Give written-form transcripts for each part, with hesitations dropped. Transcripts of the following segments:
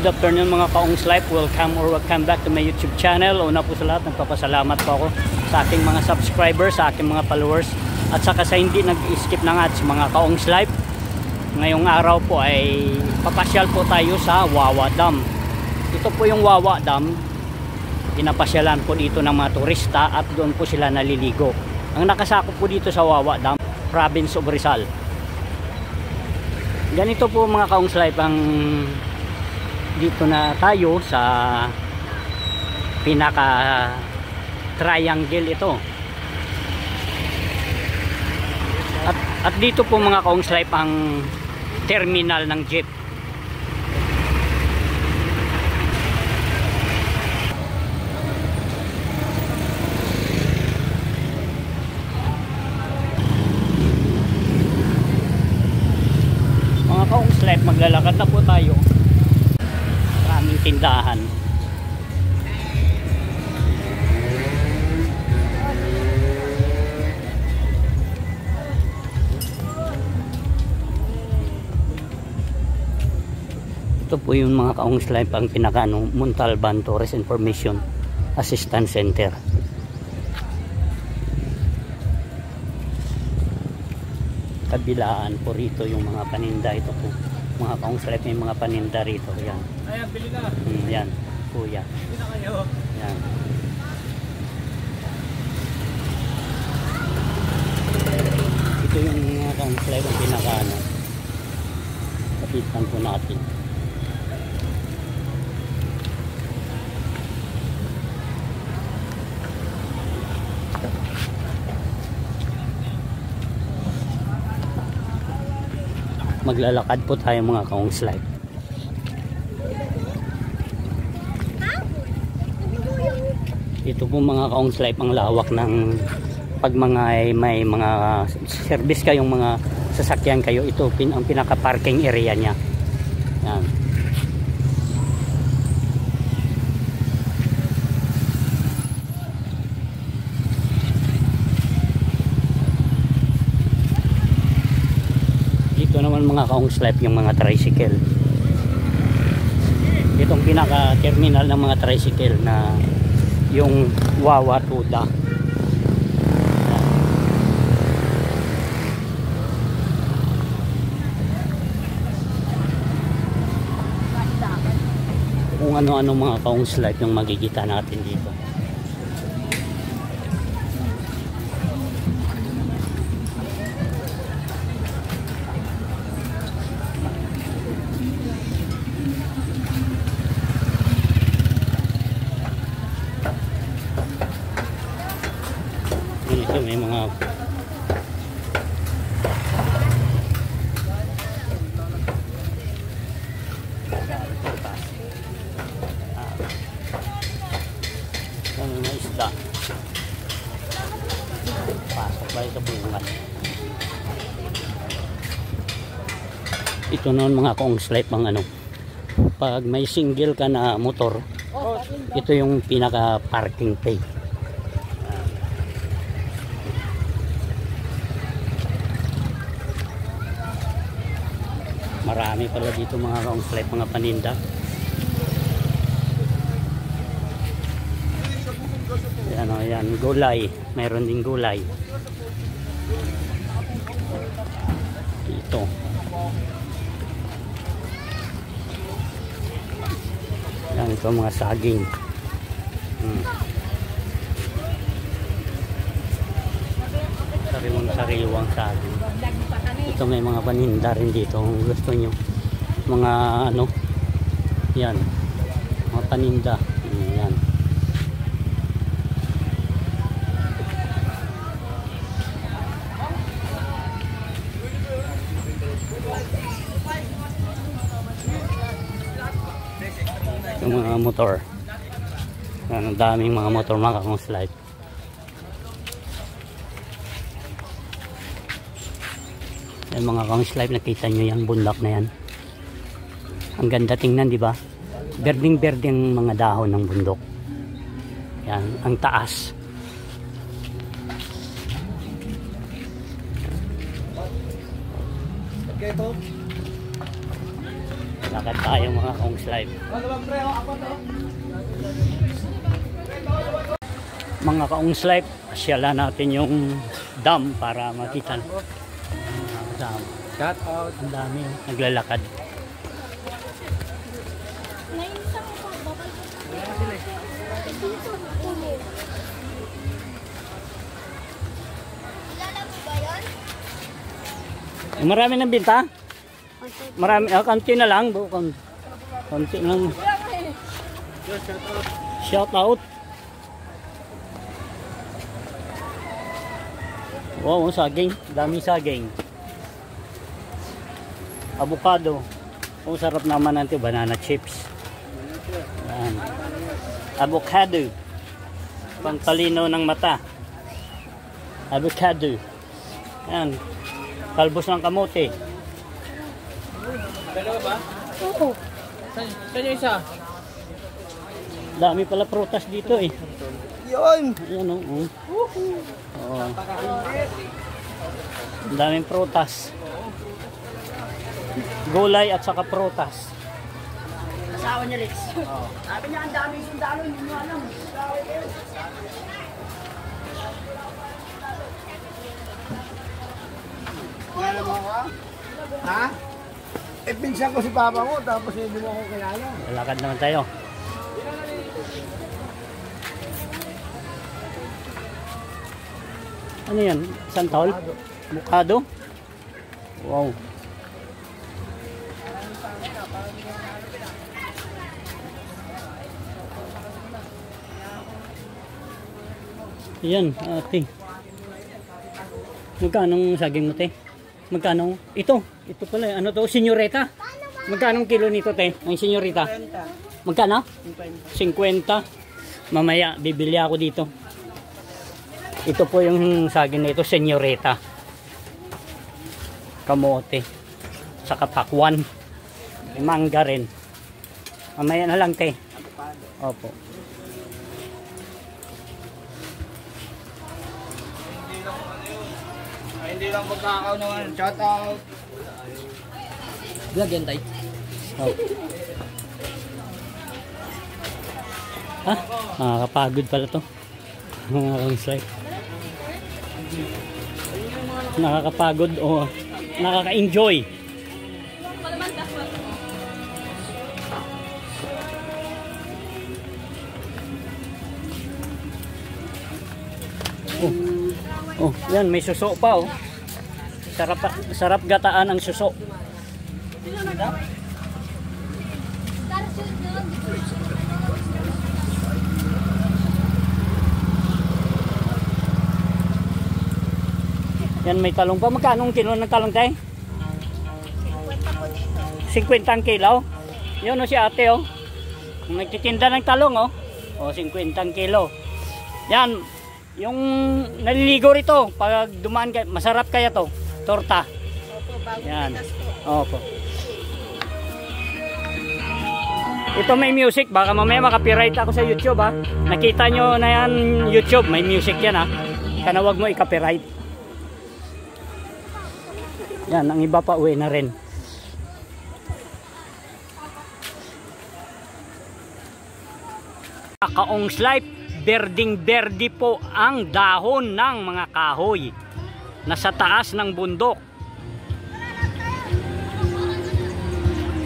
Good afternoon mga kaongs life. Welcome back to my YouTube channel. Una po sa lahat, nagpapasalamat po ako sa aking mga subscribers, sa aking mga followers, at saka sa hindi nag-skip ng ads mga kaongs life. Ngayong araw po ay papasyal po tayo sa Wawa Dam. Ito po yung Wawa Dam. Pinapasyalan po dito ng mga turista at doon po sila naliligo. Ang nakasakop po dito sa Wawa Dam, Province of Rizal. Ganito po mga kaongs life, ang dito na tayo sa pinaka triangle ito. At dito po mga kaongs life ang terminal ng jeep. Mga kaongs life, maglalakad na po tayo. Maraming tindahan. Ito po yung mga kaongs life ang pinakano Montalban Tourist Information Assistance Center. Kabilaan po rito yung mga paninda. Ito po mga kaongs life, may mga paninda rito. Yan. Ayan, bili na. Yan, kuya. Bili na kayo. Yan. Ito yung mga kaongs life ang pinakano. Kapitan po natin. Maglalakad po tayo mga kaongs life. Ito po mga kaongs life ang lawak ng pag mga may mga service kayong mga sasakyan kayo, ito ang pinaka parking area niya. Yan. Ito naman mga kaongs life yung mga tricycle. Itong pinaka terminal ng mga tricycle na yung Wawa Tuda. Kung ano-ano mga kaongs life yung magigita natin dito. Ito may mga isda. Pasok tayo sa bungat. Ito noon mga kaongs life ang ano, pag may single ka na motor, ito yung pinaka parking pay. Marami pala dito mga kaongs life, mga paninda. Yan o, yan, gulay. Mayroon din gulay dito. Yan, ito mga saging. Sariwang saging. Ito may mga paninda rin dito kung gusto nyo. Mga ano, yan, mga paninda. Yan. Yung mga motor. Yan, ang daming mga motor mga kaongs life. Yan mga kaongs life, nakita nyo yung bundok na yan. Ang ganda tingnan, di ba? Berding-berding mga dahon ng bundok. Yan, ang taas. Lakad tayo mga kaongs live. Mga kaongs live, asyalan natin yung dam para makita. Shout out. Ang dami naglalakad. Marami ng binta? Marami, konti na lang. Konti lang. Shout out. Wow, saging. Dami saging. Avocado. Oh, sarap naman natin. Banana chips. Yan. Avocado. Pangtalino ng mata. Avocado. Yan. Talbos ng kamote. Dalawa ba? Oo. Saan yung isa? Dami pala prutas dito eh. Yun! Ayan o. Oo. Ang daming prutas. Gulay at saka prutas. Asawa niya, Lex. Sabi niya, ang daming sundalo, hindi mo alam. Ha? Eh, pinsan ko si papa mo, tapos hindi mo ako kilala. Lalakad naman tayo. Ano yan? Santol? Avocado? Wow. Yan, ate. Magkano ang saging mo, te? Magkano? Ito pala. Ano to? Senyorita? Magkano ang kilo nito, te? Ang senyorita? 50. Magkano? 50. 50. Mamaya, bibili ako dito. Ito po yung saging na ito, senyorita. Kamote. Saka pakwan. May mangga rin. Mamaya na lang, te. Opo. Hindi lang magkakaw naman. Shout out. Vlog yan, tay. Oh. Ah, nakakapagod pala to. Mga kang-slide. Nakakapagod o nakaka-enjoy. Oh, yan may suso pa oh. Sarap gataan ang suso. Yan may talong pa. Magkano ang kilo ng talong tayo? 50 ang kilo. Yun o si ate o. Nagtitinda ng talong o. O 50 ang kilo. Yan. Yung naliligo rito. Pag dumaan kayo. Masarap kaya to. Torta. Yan. Opo. Ito may music. Baka mamaya makapiright ako sa YouTube ha. Nakita nyo na yan YouTube. May music yan ha. Kana wag mo i-copyright. Yan, ang iba pa uwi na rin. Kaongs life, berding-berdi po ang dahon ng mga kahoy nasa taas ng bundok.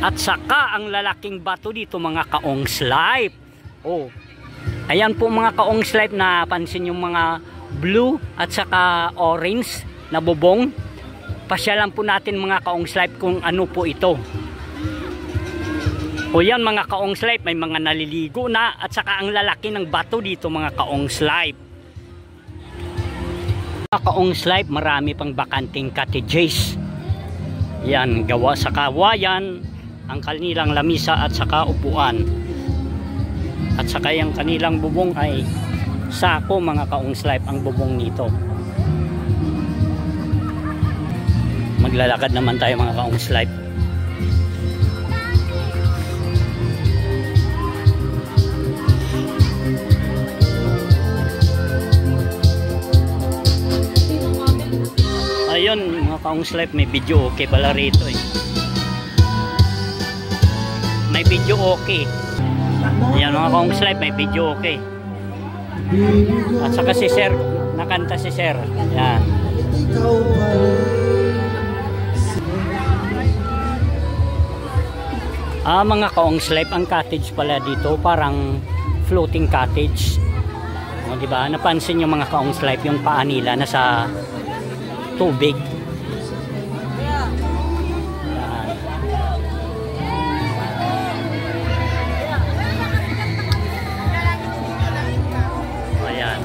At saka ang lalaking bato dito mga kaongs life. Oh. Ayan po mga kaongs life, na pansin yung mga blue at saka orange na bubong. Pasyalan po natin mga kaongs life kung ano po ito. O yan mga kaongs life, may mga naliligo na at saka ang lalaki ng bato dito mga kaongs life. Mga kaongs life, marami pang bakanting cottages. Yan, gawa sa kawayan, ang kanilang lamisa at saka upuan. At saka yung kanilang bubong ay sako mga kaongs life ang bubong nito. Maglalakad naman tayo mga kaongs life. Ayun mga kaongs life, may video okay pala rito eh. may video okay. Ayan mga kaongs live, may video okay. At saka si Sir, nakanta si Sir. Ayan. Mga kaongs live, ang cottage pala dito parang floating cottage. O, diba? Napansin yung mga kaongs live, yung paa nila nasa tubig. Ayan.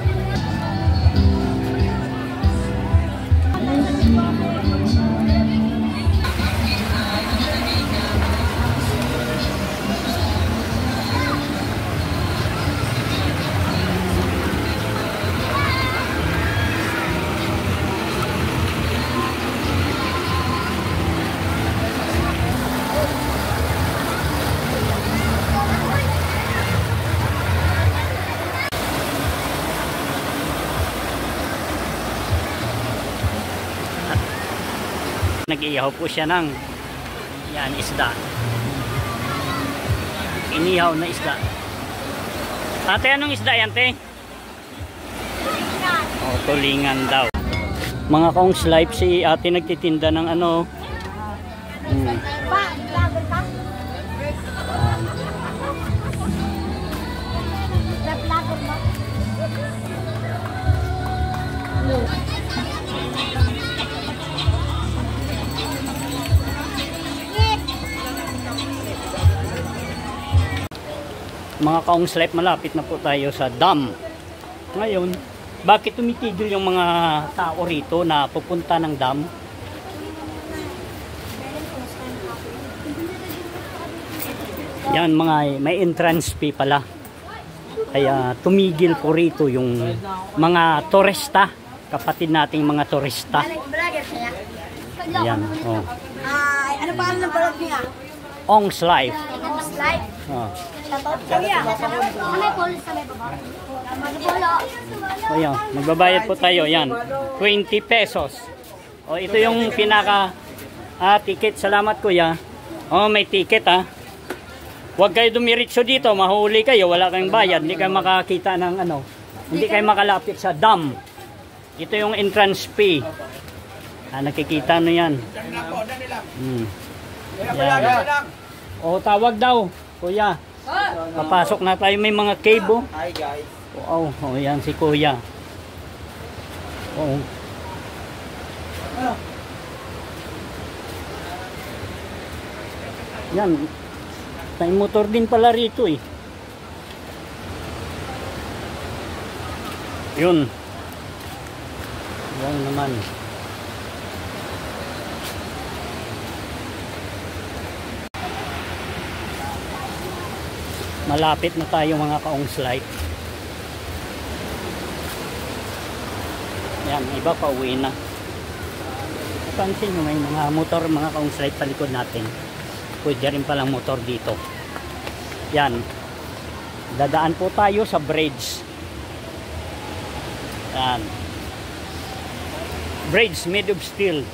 Nag-iihaw po siya ng yan, isda. Inihaw na isda. Ate, anong isda yan, te? Tulingan. Oh, tulingan daw. Mga kaongs live, si ate nagtitinda ng ano. Mga kaongs live, malapit na po tayo sa dam. Ngayon, bakit tumitigil yung mga tao rito na pupunta ng dam? Yan mga, may entrance fee pala. Kaya tumigil po rito yung mga turista, kapatid nating mga turista. Yan, oh. Ano pa ang vlog niya? Ongs Life. Ongs Life. Oh. Ayan, magbabayad po tayo. Yan, 20 pesos. O, ito yung pinaka ticket. Salamat kuya. O, may ticket ha. Huwag kayo dumiritso dito. Mahuli kayo. Wala kayong bayad. Hindi kayo makakita ng ano. Hindi kayo makalapit sa dam. Ito yung entrance fee. Nakikita nyo yan. Yan. O, tawag daw kuya. Papasok na tayo, may mga cave. Hi guys. Oh, yan si kuya. Oh. Yan. May motor din pala rito eh. Yun. Yan naman. Malapit na tayo mga kaongs live. Yan, iba pa uwi na. Pansin nyo, may mga motor, mga kaongs live sa likod natin. Pwede rin palang motor dito. Yan. Dadaan po tayo sa bridge. Yan. Bridge made of steel.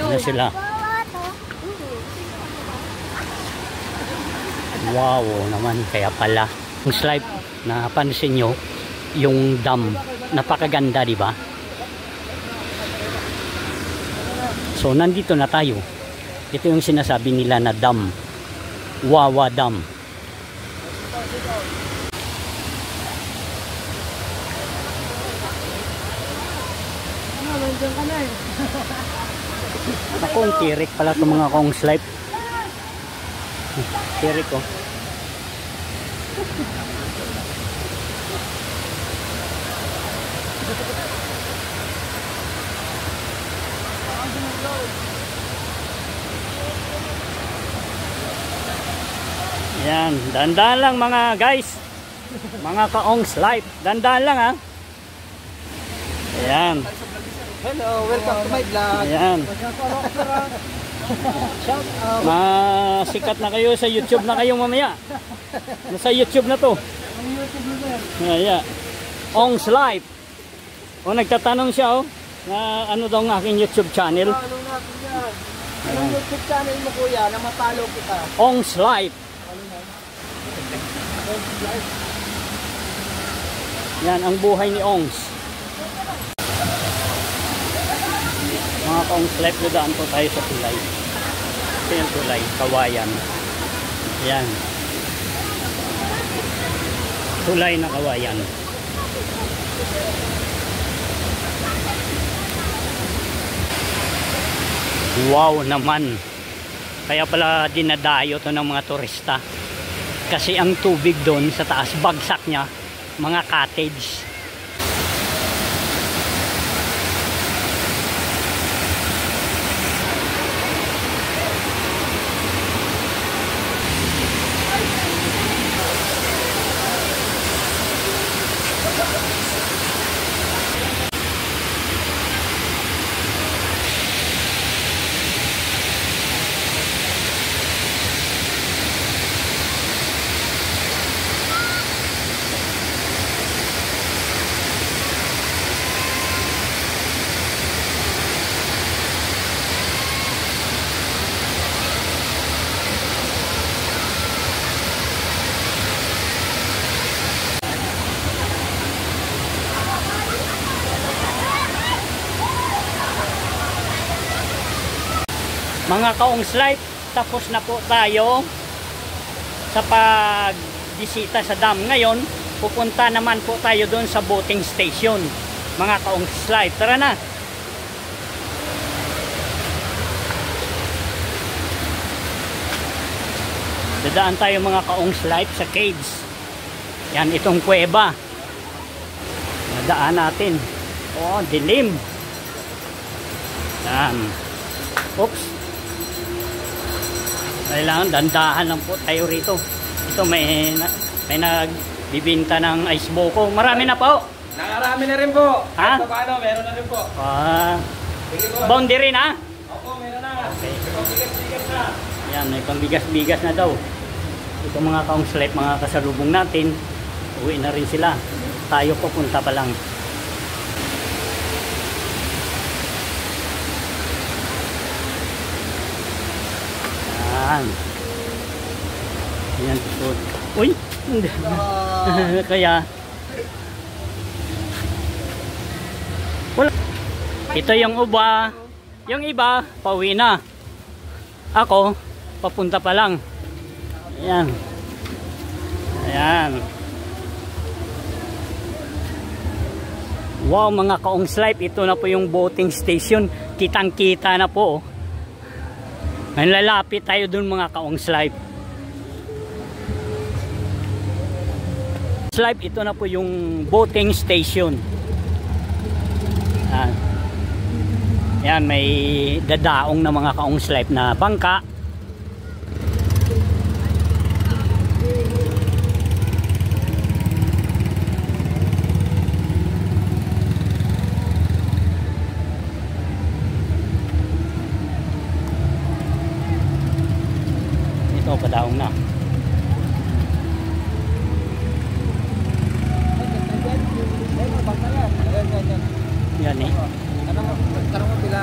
Na sila. Wow naman, kaya pala yung slide na pansin nyo yung dam, napakaganda di ba? So nandito na tayo. Ito yung sinasabi nila na dam, Wawa Dam. Ako, ang tirik pala itong mga kaongs live. Tirik oh. Yan, dandan lang mga guys. Mga kaongs live. Dandan lang ha. Ayan. Hello, welcome to my vlog. Ayan. Masikat na kayo sa YouTube na kayo mamaya. Nasa YouTube na to. Ayan. Ong's Life. O nagtatanong siya na ano daw ang aking YouTube channel. Anong natin yan? Anong YouTube channel mo kuya na mapalo kita? Ong's Life. Yan ang buhay ni Ongs. Mga ka-Ongs Life, dadaan po tayo sa tulay. Ito yung tulay, kawayan. Yan. Tulay na kawayan. Wow naman. Kaya pala dinadayo to ng mga turista. Kasi ang tubig doon sa taas, bagsak niya, mga cottage. Mga ka-Ongs Life, tapos na po tayo sa pagbisita sa dam. Ngayon, pupunta naman po tayo doon sa boating station. Mga ka-Ongs Life, tara na! Dadaan tayo mga ka-Ongs Life sa caves. Yan, itong kuweba. Dadaan natin. Oh, dilim. Yan. Oops. Kailangan dandahan lang po tayo rito. Ito may nagbibinta ng ice boko. Marami na po. Nakarami na rin po. Ha? Paano? Meron na rin po. Boundary na? Opo, meron na. Okay. May pambigas-bigas na. Yan, may pambigas-bigas na daw. Ito mga ka-Ongs Life, mga kasalubong natin. Uwi na rin sila. Tayo pupunta pa lang. Yan po. Uy! Kaya wala. Ito yung uba. Yung iba, pauwi na. Ako, papunta pa lang. Ayan. Ayan. Wow mga ka-Ongs Life, ito na po yung boating station. Kitang-kita na po. Lalapit tayo dun mga ka-Ongs Life. Ito na po yung boating station. Yan, may dadaong na mga ka-Ongs Life na bangka. Ito, padaong na. Yan eh. Tanong mo pila,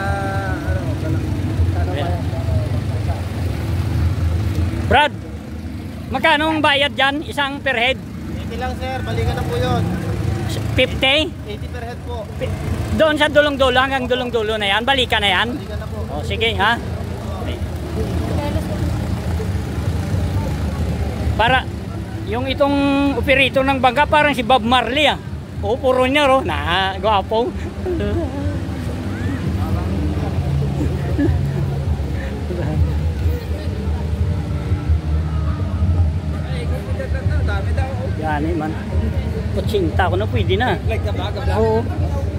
Brad, magkano ang bayad dyan? Isang per head? 80 lang sir, balikan na po yun. 50? 80 per head po. Doon sa dulong-dulo, hanggang dulong-dulo na yan? Balikan na yan? Balikan na po. O sige ha. Para yung itong operator ng bangka parang si Bob Marley ah. O puro niya ro, na gwapo. Yan eh man. Kutsinta ko na pwede na. Oo.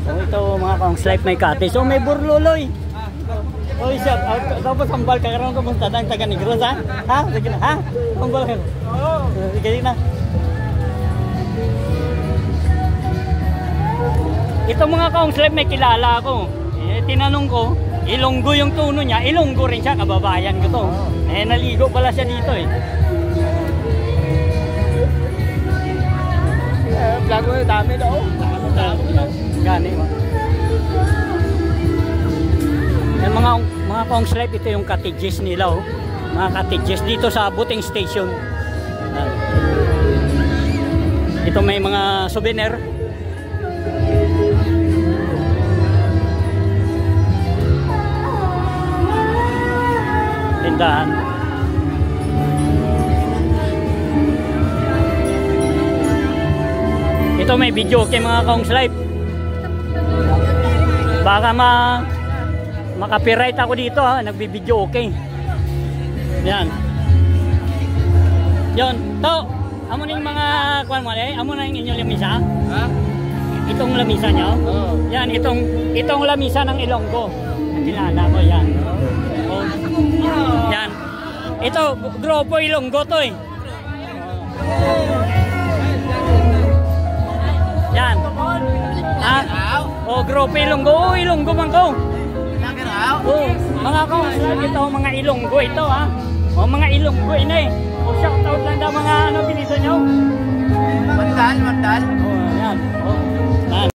Oh, ito mga ka-Ongs Life may kate. So may burluloy. Oh, siya. Tapos hambal ka karoon kumunta ng taga Negros ha? Ha? Sige na. Ha? Hambal ka. Oo. Sige na. Ito mga ka-Ongs Life may kilala ako. Tinanong ko, Ilonggo yung tono niya, Ilonggo rin siya, kababayan ko to. Naligo pala siya dito eh. Vlog mo yung dami daw. Gani mo. Yung mga Kongs Life, ito yung cottages nila oh. Mga cottages dito sa Buting Station. Ito may mga souvenir. Tindahan. Ito may video kay mga Kongs Life. Baka makapiright ako dito ha, nagbibideo okay. Yan. Yon, to. Amo na yung mga kuan mo eh, amo na yung inyong lamisa. Ha? Itong lamisa nyo. Oh. Yan, itong lamisa ng Ilonggo. Kilala ko yan. Oh. Yan. Ito, grupo Ilonggo to eh. Yan. Ha? Oh, grupo Ilonggo. Oh, Ilonggo man ko. Oh, mga Kongs Life, ito mga Ilonggo ito ha. Oh, mga Ilonggo ina eh. Oh, shout out lang daw mga ano pinito nyo. Mandal. Oh, yan. Oh. Yan.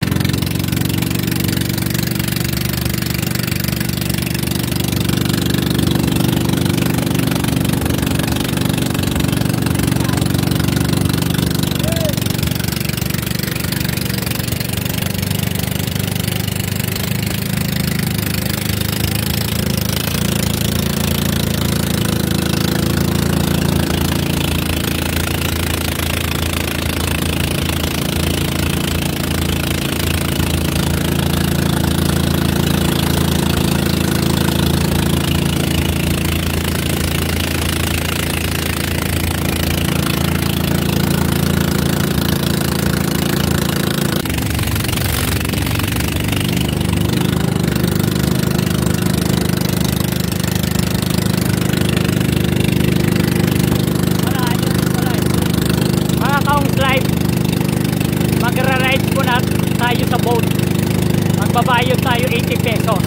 Magra-ride po na tayo sa boat. Magbabayad tayo 80 pesos.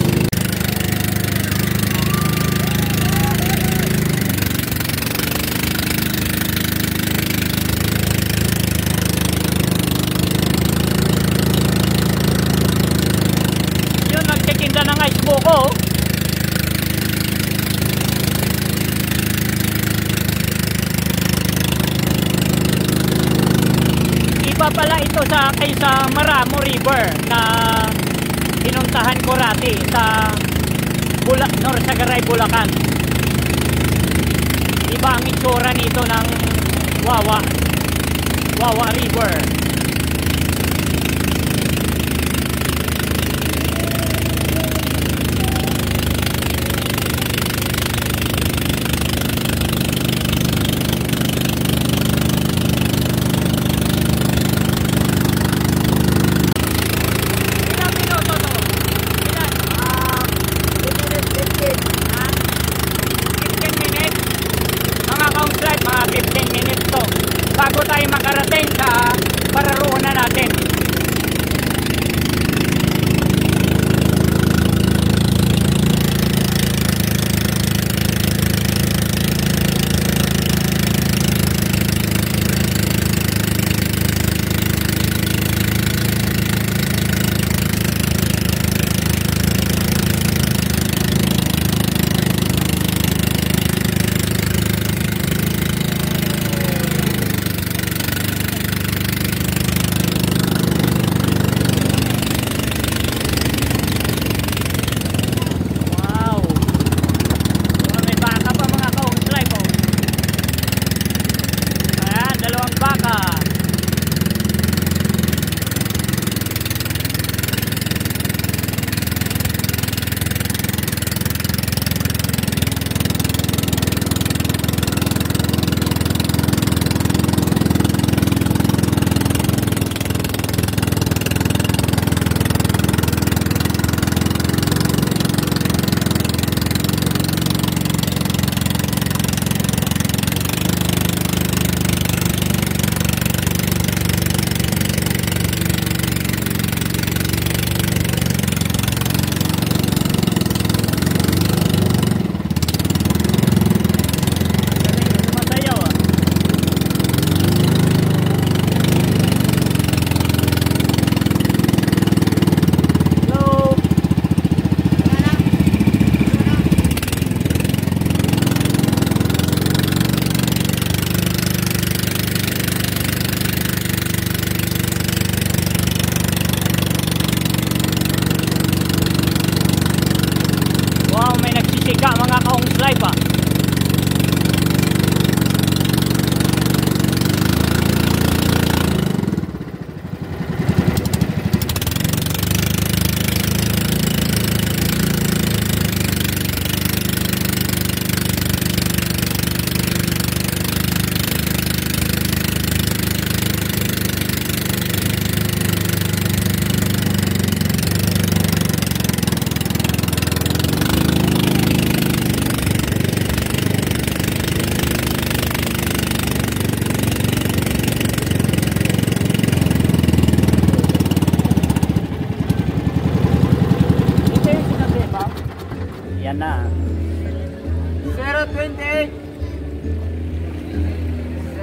Yun, nagtitinda ng ice buko. Iba pala ito sa Maramo River na pinuntahan ko rati sa Norsagaray, Bulacan. Iba ang itsura nito ng Wawa River. Bago tayo makarating sa pararoonan natin.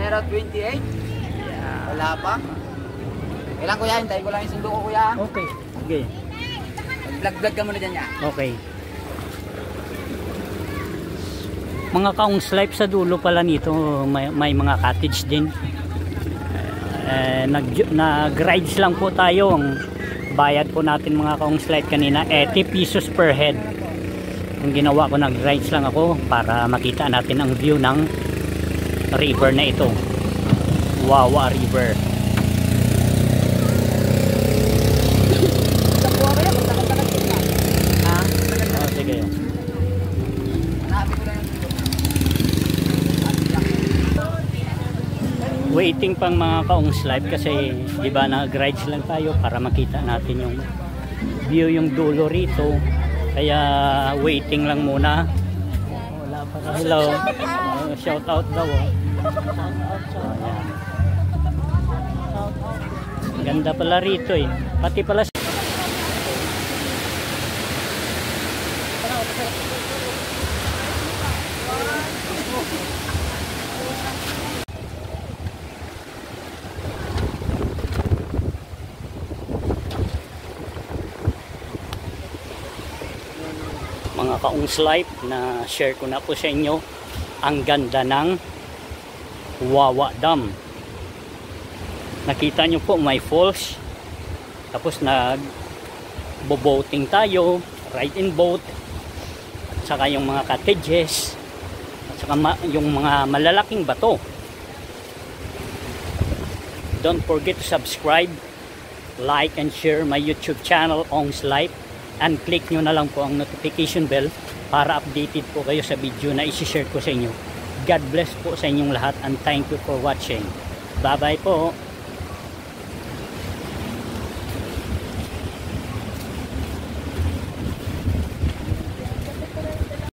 028. Wala pa. Kailan kuya, hintayin ko lang yung sundo ko kuya. Okay. Sige. Vlog-vlog ka muna dyan niya. Okay. Mga kaong life sa dulo pala nito, may mga cottage din. Nag-rides lang po tayo. Ang bayad po natin mga kaong life kanina 80 pesos per head. Ang ginawa ko, nag-rides lang ako para makita natin ang view ng river na ito, Wawa River. Oh, sige. Waiting pang mga kaongs live kasi di ba nag-rides lang tayo para makita natin yung view, yung dulo rito. Kaya waiting lang muna. Wala pa. Hello. Shout out daw. Ganda pala rito eh. Pati pala mga kaongs life, na share ko na po sa inyo ang ganda ng Wawa Dam. Nakita nyo po may falls, tapos nag-boating tayo, ride in boat, at saka yung mga cottages, at saka yung mga malalaking bato. Don't forget to subscribe, like and share my YouTube channel Ong's Life, and click nyo na lang po ang notification bell para updated po kayo sa video na isi-share ko sa inyo. God bless po sa inyong lahat and thank you for watching. Bye bye po.